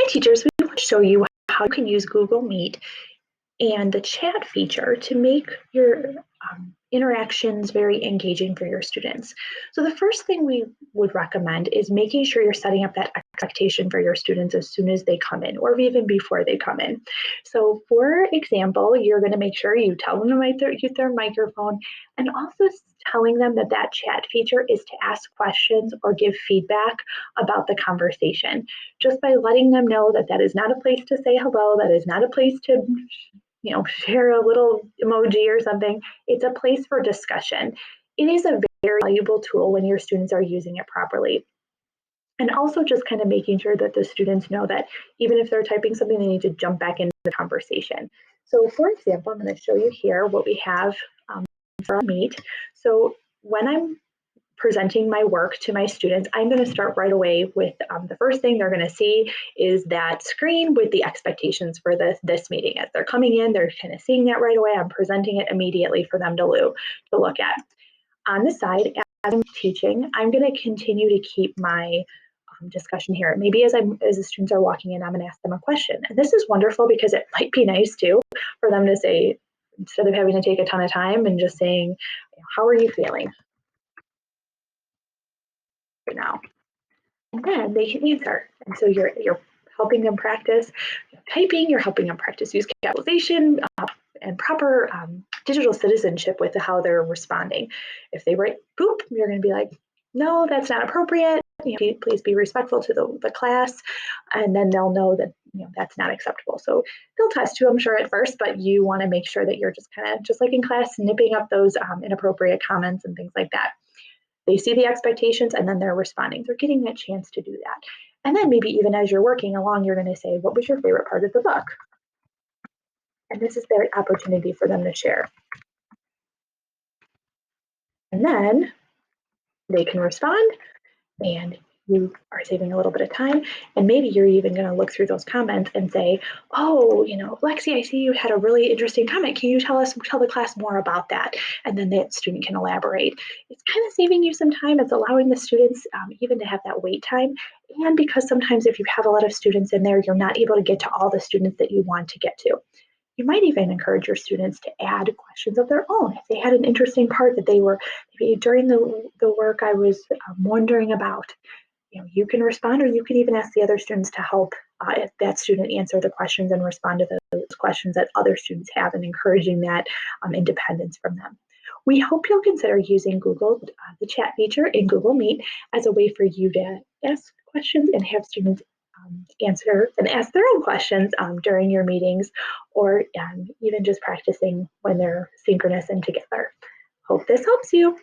teachers, we want to show you how you can use Google Meet and the chat feature to make your interactions very engaging for your students. So the first thing we would recommend is making sure you're setting up that expectation for your students as soon as they come in, or even before they come in. So for example, you're going to make sure you tell them to use their microphone, and also telling them that that chat feature is to ask questions or give feedback about the conversation. Just by letting them know that that is not a place to say hello, that is not a place to share a little emoji or something. It's a place for discussion. It is a very valuable tool when your students are using it properly. And also just kind of making sure that the students know that even if they're typing something, they need to jump back into the conversation. So for example, I'm going to show you here what we have for Meet. So when I'm presenting my work to my students, I'm going to start right away with the first thing they're going to see is that screen with the expectations for this meeting. As they're coming in, they're kind of seeing that right away. I'm presenting it immediately for them to look at. On the side, as I'm teaching, I'm going to continue to keep my discussion here. Maybe as the students are walking in, I'm going to ask them a question. And this is wonderful because it might be nice too for them to say, instead of having to take a ton of time and just saying, how are you feeling right now? And then they can answer. And so you're helping them practice typing, you're helping them practice use capitalization and proper digital citizenship with how they're responding. If they write poop, you're going to be like, no, that's not appropriate. Please be respectful to the class. And then they'll know that that's not acceptable. So they'll test you, I'm sure, at first, but you want to make sure that you're just kind of, just like in class, nipping up those inappropriate comments and things like that. They see the expectations and then they're responding. They're getting that chance to do that. And then maybe even as you're working along, you're going to say, what was your favorite part of the book? And this is their opportunity for them to share. And then they can respond, and you are saving a little bit of time. And maybe you're even going to look through those comments and say, oh, Lexi, I see you had a really interesting comment. Can you tell the class more about that? And then that student can elaborate. It's kind of saving you some time. It's allowing the students even to have that wait time. And because sometimes if you have a lot of students in there, you're not able to get to all the students that you want to get to. You might even encourage your students to add questions of their own. If they had an interesting part that they were, maybe during the work I was wondering about, you can respond, or you can even ask the other students to help if that student answer the questions and respond to those questions that other students have, and encouraging that independence from them. We hope you'll consider using Google, the chat feature in Google Meet, as a way for you to ask questions and have students answer and ask their own questions during your meetings, or even just practicing when they're synchronous and together. Hope this helps you.